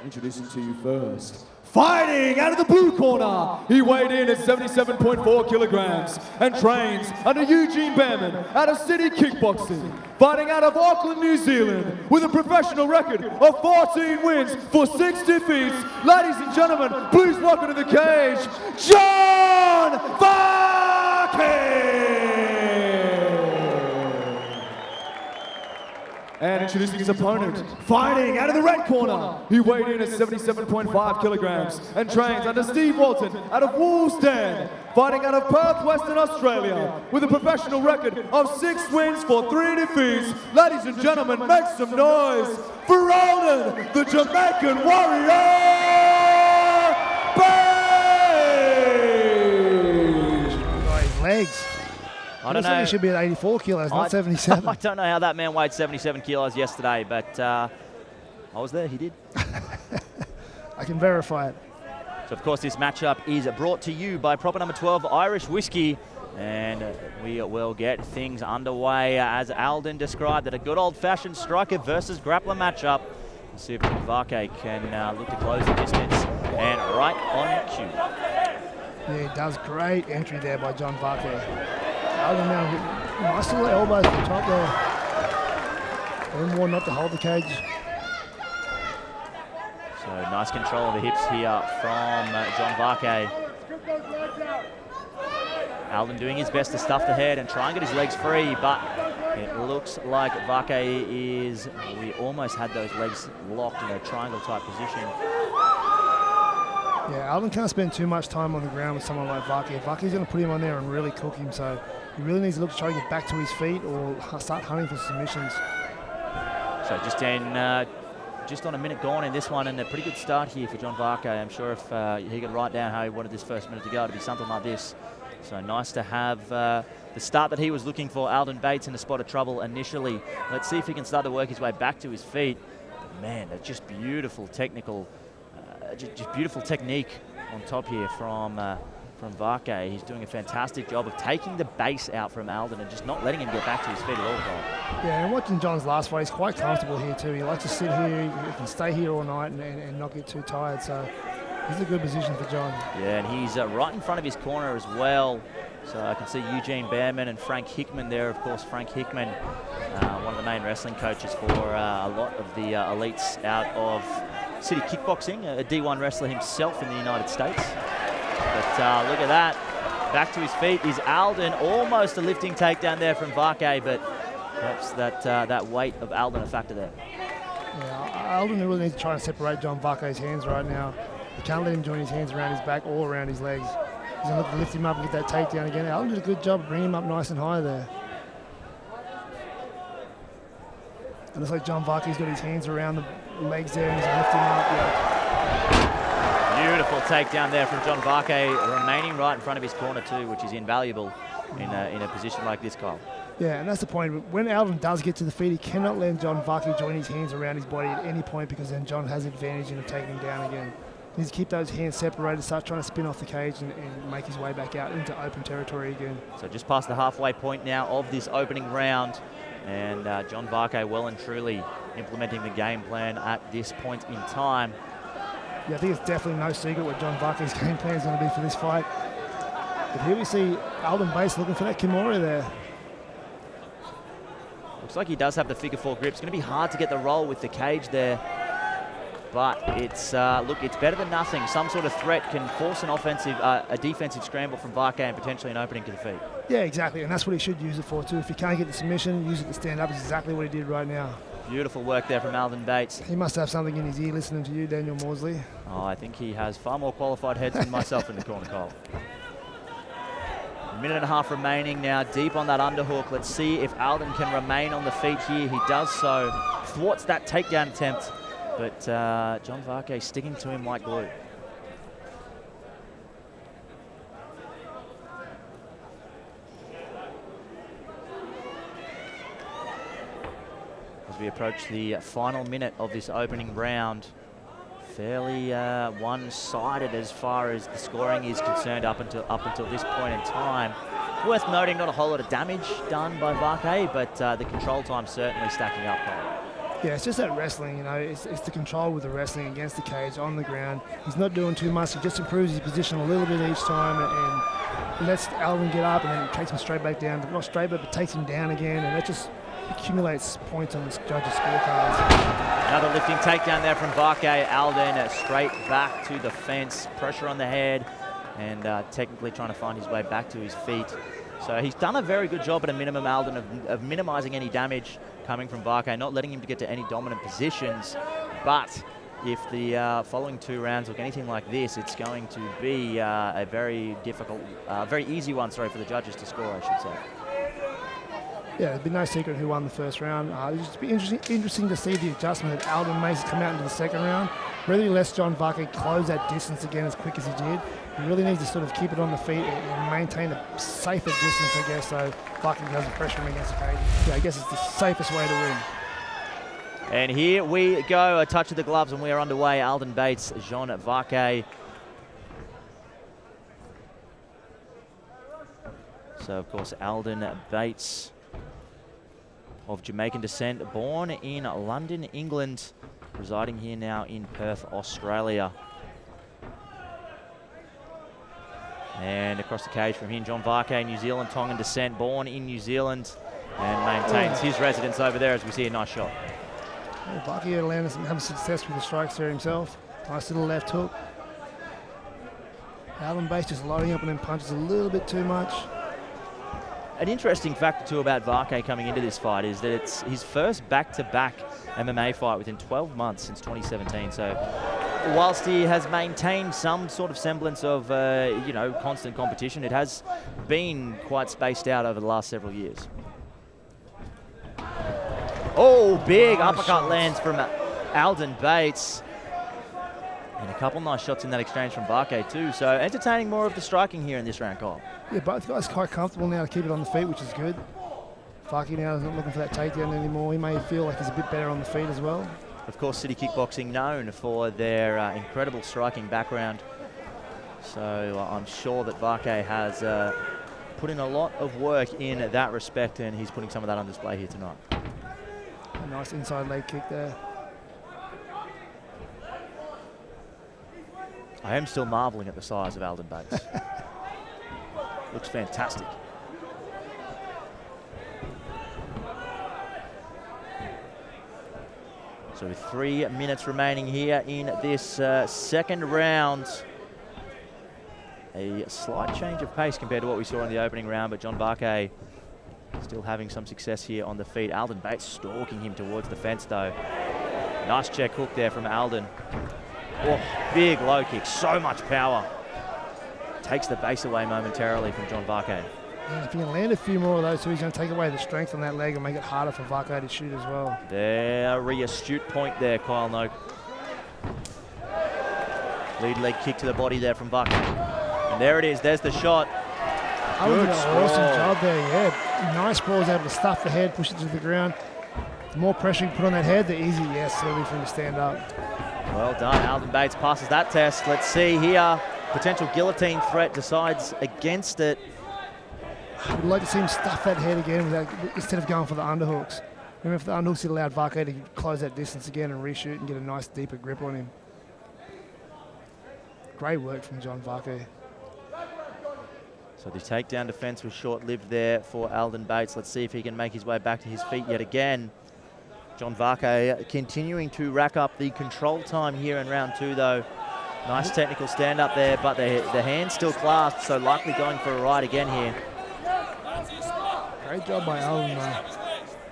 Introducing to you first, fighting out of the blue corner, he weighed in at 77.4 kilograms and trains under Eugene Behrman out of City Kickboxing. Fighting out of Auckland, New Zealand, with a professional record of 14 wins for 6 defeats. Ladies and gentlemen, please welcome to the cage, John Vake! And introducing his opponent, fighting out of the red corner, he weighed in at 77.5 kilograms and trains under Steve Walton out of Wolves Den. Fighting out of Perth, Western Australia, with a professional record of 6 wins for 3 defeats. Ladies and gentlemen, make some noise for Aldin, the Jamaican Warrior Bates! His legs. I don't know. He should be at 84 kilos, not 77. I don't know how that man weighed 77 kilos yesterday, but I was there, he did. I can verify it. So, of course, this matchup is brought to you by proper number 12 Irish Whiskey, and we will get things underway as Aldin described it, a good old-fashioned striker versus grappler matchup. Let's see if Vake can look to close the distance, and right on cue. Yeah, he does great entry there by John Vake. Aldin now nice little elbows from the top there. Very more not to hold the cage. So nice control of the hips here from John Vake. Aldin doing his best to stuff the head and try and get his legs free, but it looks like Vake is, we almost had those legs locked in a triangle type position. Yeah, Aldin can't spend too much time on the ground with someone like Vake. Vake's going to put him on there and really cook him, so he really needs to look to try to get back to his feet or start hunting for submissions. So just on a minute gone in this one, and a pretty good start here for John Vake. I'm sure if he could write down how he wanted this first minute to go, to be something like this. So nice to have the start that he was looking for. Aldin Bates in a spot of trouble initially. Let's see if he can start to work his way back to his feet. But man, that's just beautiful technical, just beautiful technique on top here from Vake. He's doing a fantastic job of taking the base out from Aldin and just not letting him get back to his feet at all. Yeah, and watching John's last fight, he's quite comfortable here too. He likes to sit here, he can stay here all night and not get too tired. So he's a good position for John. Yeah, and he's right in front of his corner as well. So I can see Eugene Behrman and Frank Hickman there. Of course, Frank Hickman, one of the main wrestling coaches for a lot of the elites out of City Kickboxing, a D1 wrestler himself in the United States. But look at that. Back to his feet is Aldin. Almost a lifting takedown there from Vake, but perhaps that weight of Aldin a factor there. Yeah, Aldin really needs to try and separate John Vake's hands right now. He can't let him join his hands around his back or around his legs. He's going to look to lift him up and get that takedown again. Aldin did a good job of bringing him up nice and high there. It looks like John Vake's got his hands around the legs there and he's lifting him up. Yeah. Beautiful takedown there from John Vake, remaining right in front of his corner too, which is invaluable in a position like this, Kyle. Yeah, and that's the point. When Aldin does get to the feet, he cannot let John Vake join his hands around his body at any point, because then John has advantage in taking him down again. He needs to keep those hands separated, start trying to spin off the cage and make his way back out into open territory again. So just past the halfway point now of this opening round, and John Vake well and truly implementing the game plan at this point in time. Yeah, I think it's definitely no secret what John Vake's game plan is going to be for this fight. But here we see Aldin Bates looking for that Kimura there. Looks like he does have the figure 4 grip. It's going to be hard to get the roll with the cage there. But it's, look, it's better than nothing. Some sort of threat can force an offensive, a defensive scramble from Vake and potentially an opening to the feet. Yeah, exactly, and that's what he should use it for too. If he can't get the submission, use it to stand up. Is exactly what he did right now. Beautiful work there from Aldin Bates. He must have something in his ear listening to you, Daniel Morsley. Oh, I think he has far more qualified heads than myself in the corner, Cole. A minute and a half remaining now, deep on that underhook. Let's see if Aldin can remain on the feet here. He does so, thwarts that takedown attempt, but John Vake sticking to him like glue. As we approach the final minute of this opening round, fairly one-sided as far as the scoring is concerned up until this point in time. Worth noting, not a whole lot of damage done by Vake, but the control time certainly stacking up. Yeah, it's just that wrestling, you know, it's the control with the wrestling against the cage, on the ground. He's not doing too much, he just improves his position a little bit each time and lets Aldin get up and then takes him straight back down. Not straight, but takes him down again, and that just accumulates points on the judges' scorecards. Another lifting takedown there from Vake. Aldin straight back to the fence, pressure on the head, and technically trying to find his way back to his feet. So he's done a very good job at a minimum, Aldin, of minimizing any damage coming from Vake, not letting him to get to any dominant positions. But if the following 2 rounds look anything like this, it's going to be a very difficult, very easy one, sorry, for the judges to score, I should say. Yeah, there'd be no secret who won the first round. It'd just be interesting to see the adjustment that Aldin makes come out into the second round. Really lets John Vake close that distance again as quick as he did. He really needs to sort of keep it on the feet and maintain a safer distance, I guess, so Vake doesn't pressure him against the cage. Yeah, I guess it's the safest way to win. And here we go, a touch of the gloves, and we are underway. Aldin Bates, John Vake. So, of course, Aldin Bates, of Jamaican descent, born in London, England, residing here now in Perth, Australia. And across the cage from him, John Vake, New Zealand, Tongan descent, born in New Zealand, and maintains his residence over there as we see a nice shot. Well, Vake landed some success with the strikes there himself. Nice little left hook. Aldin Bates just loading up on them punches a little bit too much. An interesting factor too about Vake coming into this fight is that it's his first back-to-back MMA fight within 12 months since 2017. So whilst he has maintained some sort of semblance of, you know, constant competition, it has been quite spaced out over the last several years. Oh, big uppercut lands from Aldin Bates. And a couple nice shots in that exchange from Vake too. So entertaining more of the striking here in this round, Kyle. Yeah, both guys quite comfortable now to keep it on the feet, which is good. Vake now is not looking for that takedown anymore. He may feel like he's a bit better on the feet as well. Of course, City Kickboxing known for their incredible striking background. So I'm sure that Vake has put in a lot of work in that respect, and he's putting some of that on display here tonight. A nice inside leg kick there. I am still marveling at the size of Aldin Bates. Looks fantastic. So with 3 minutes remaining here in this second round. A slight change of pace compared to what we saw in the opening round, but John Vake still having some success here on the feet. Aldin Bates stalking him towards the fence though. Nice check hook there from Aldin. Oh, big low kick, so much power. Takes the base away momentarily from John Vake. And if he can land a few more of those too, he's going to take away the strength on that leg and make it harder for Vake to shoot as well. Very astute point there, Kyle Noak. Lead leg kick to the body there from Vake. And there it is, there's the shot. Good sprawl. Awesome job there, yeah. Nice sprawl, able to stuff the head, push it to the ground. The more pressure you put on that head, the easier, yes, slowly for him to stand up. Well done, Aldin Bates passes that test. Let's see here, potential guillotine threat, decides against it. I'd like to see him stuff that head again instead of going for the underhooks. Remember, if the underhooks had allowed Vake to close that distance again and reshoot and get a nice deeper grip on him. Great work from John Vake. So the takedown defense was short-lived there for Aldin Bates. Let's see if he can make his way back to his feet yet again. John Vake continuing to rack up the control time here in round 2 though. Nice technical stand up there, but the hand's still clasped, so likely going for a right again here. Great job by Aldin.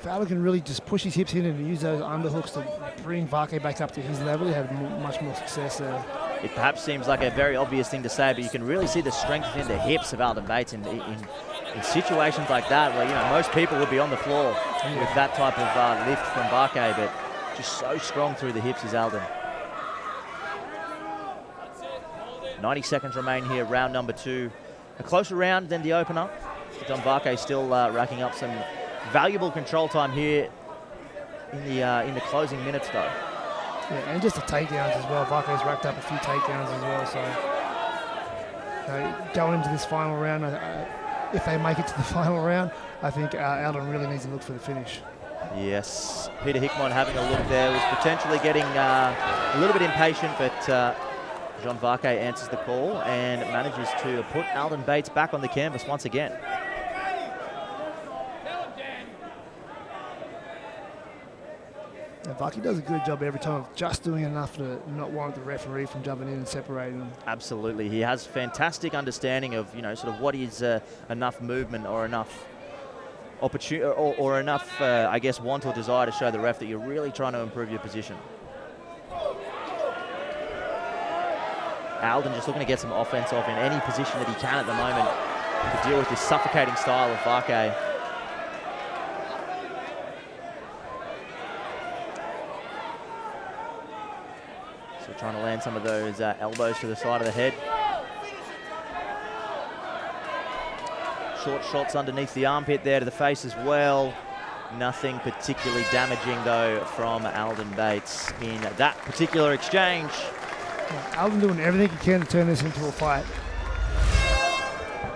If Aldin can really just push his hips in and use those underhooks to bring Vake back up to his level, he had much more success there. It perhaps seems like a very obvious thing to say, but you can really see the strength in the hips of Aldin Bates in situations like that, where, you know, most people would be on the floor with that type of lift from Vake, but just so strong through the hips is Aldin. 90 seconds remain here, round number 2. A closer round than the opener. John Vake still racking up some valuable control time here in the closing minutes though. Yeah, and just the takedowns as well. Vake's racked up a few takedowns as well, so going into this final round, if they make it to the final round, I think Aldin really needs to look for the finish. Yes, Peter Hickmott having a look there, was potentially getting a little bit impatient, but John Vake answers the call and manages to put Aldin Bates back on the canvas once again. Vake does a good job every time of just doing enough to not warrant the referee from jumping in and separating them. Absolutely, he has fantastic understanding of, you know, sort of what is enough movement or enough opportunity or enough, I guess, want or desire to show the ref that you're really trying to improve your position. Aldin just looking to get some offense off in any position that he can at the moment to deal with this suffocating style of Vake. So trying to land some of those elbows to the side of the head. Short shots underneath the armpit there to the face as well. Nothing particularly damaging, though, from Aldin Bates in that particular exchange. Aldin doing everything he can to turn this into a fight.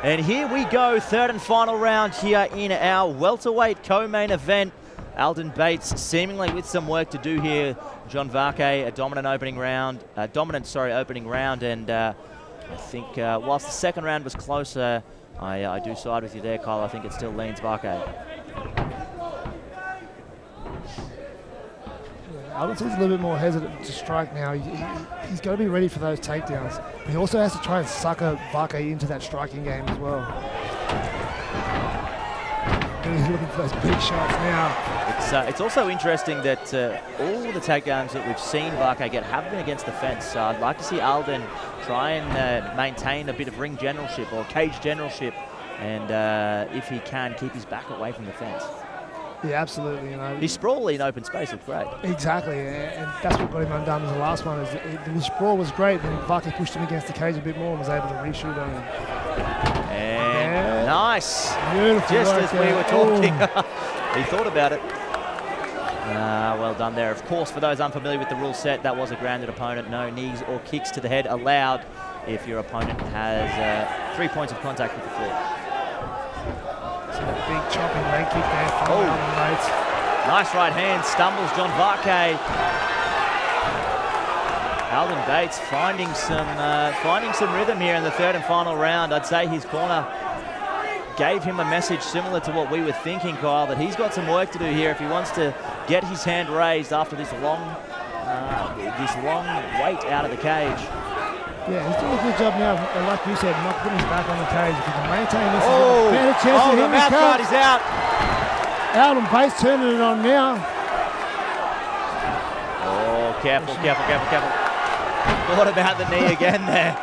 And here we go, third and final round here in our welterweight co-main event. Aldin Bates seemingly with some work to do here. John Vake, a dominant opening round, and I think whilst the second round was closer, I do side with you there, Kyle. I think it still leans Vake. Aldin's a little bit more hesitant to strike now. He's got to be ready for those takedowns. But he also has to try and sucker Vake into that striking game as well. And he's looking for those big shots now. It's also interesting that all the takedowns that we've seen Vake get have been against the fence. So I'd like to see Aldin try and maintain a bit of ring generalship or cage generalship, and if he can, keep his back away from the fence. Yeah, absolutely. You know, his sprawl in open space looked great. Exactly, and that's what got him undone as the last one. The sprawl was great, then Vake pushed him against the cage a bit more and was able to reshoot on him. And nice. Beautiful. Just work as there. we were talking, he thought about it. Well done there. Of course, for those unfamiliar with the rule set, that was a grounded opponent. No knees or kicks to the head allowed if your opponent has 3 points of contact with the floor. So a big chopping leg kick there from Aldin Bates. Nice right hand, stumbles John Vake. Aldin Bates finding some rhythm here in the third and final round. I'd say his corner gave him a message similar to what we were thinking, Kyle, that he's got some work to do here if he wants to get his hand raised after this long wait out of the cage. Yeah, he's doing a good job now, like you said, not putting his back on the cage. If he can maintain this, a better chance for him. The mouth guard is out. Aldin Bates turning it on now. Oh, careful. Thought about the knee again there.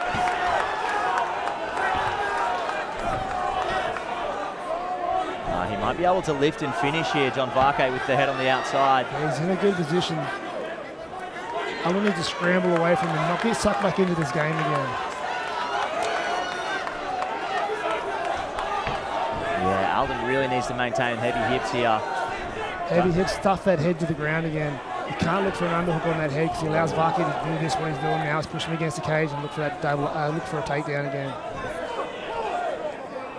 He might be able to lift and finish here, John Vake, with the head on the outside. Yeah, he's in a good position. Aldin needs to scramble away from him, not get sucked back into this game again. Yeah, Aldin really needs to maintain heavy hips here. Heavy hips, stuff that head to the ground again. You can't look for an underhook on that head because he allows Vake to do this what he's doing now. He's pushing him against the cage and look for that look for a takedown again.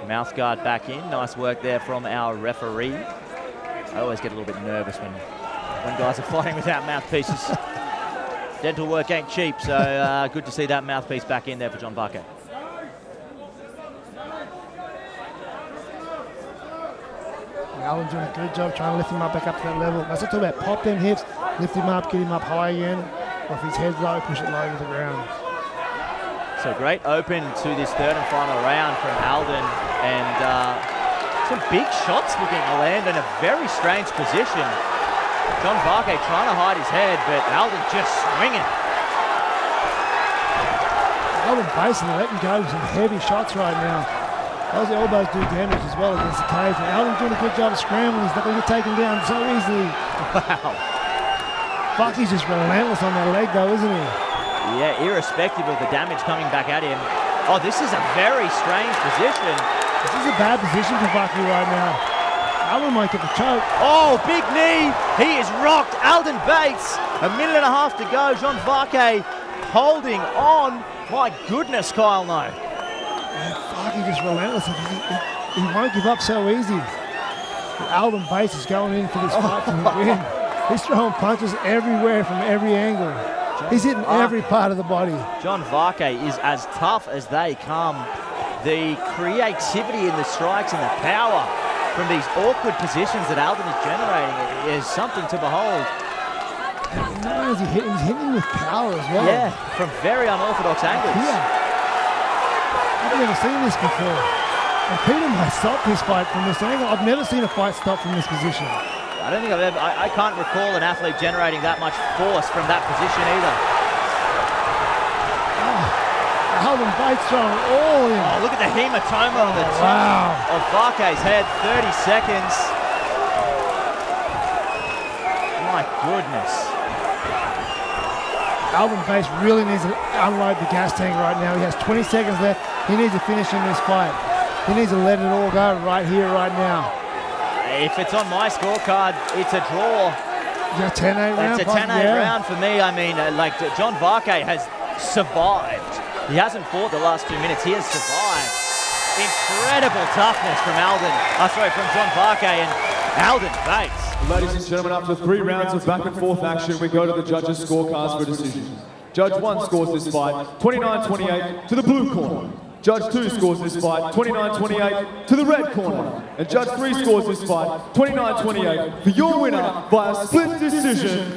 Mouth guard back in. Nice work there from our referee. I always get a little bit nervous when guys are fighting without mouthpieces. Dental work ain't cheap, so good to see that mouthpiece back in there for John Vake. Aldin's doing a good job trying to lift him up back up to that level. That's what I'm talking about. Pop them hips, lift him up, get him up high again. Or if his head's low, push it low to the ground. So great open to this third and final round from Aldin, and some big shots looking to land in a very strange position. John Vake trying to hide his head, but Aldin just swinging. Aldin Bates letting go with some heavy shots right now. Those elbows do damage as well against the cage. And Aldin's doing a good job of scrambling. He's not going to get taken down so easily. Wow. Vake's just relentless on that leg though, isn't he? Yeah, irrespective of the damage coming back at him. Oh, this is a very strange position. This is a bad position for Vake right now. Aldin might get the choke. Oh, big knee. He is rocked. Aldin Bates, a minute and a half to go. John Vake holding on. My goodness, Kyle, no. Vake just relentless. He won't give up so easy. Aldin Bates is going in for this fight for the win. He's throwing punches everywhere from every angle. He's hitting every part of the body. John Vake is as tough as they come. The creativity in the strikes and the power from these awkward positions that Aldin is generating is something to behold. Not only is he hitting, he's hitting with power as well. Yeah, from very unorthodox angles. Yeah. I've never seen this before. And Peter might stop this fight from this angle. I've never seen a fight stop from this position. I don't think I can't recall an athlete generating that much force from that position either. Aldin Bates throwing all in. Oh, look at the hematoma on the top of Vake's head. 30 seconds. My goodness. Aldin Bates really needs to unload the gas tank right now. He has 20 seconds left. He needs to finish in this fight. He needs to let it all go right here, right now. If it's on my scorecard, it's a draw. Yeah, 10-8 round. It's a 10-8 round for me. I mean, John Vake has survived. He hasn't fought the last 2 minutes. He has survived. Incredible toughness from from John Vake and Aldin Bates. Ladies and gentlemen, after 3 rounds of back and forth action, we go to the judges' scorecards for decision. Judge 1 scores this fight 29-28 to the blue corner. Judge 2 scores this fight 29-28 to the red corner. And Judge 3 scores this fight 29-28 for your winner by a split decision.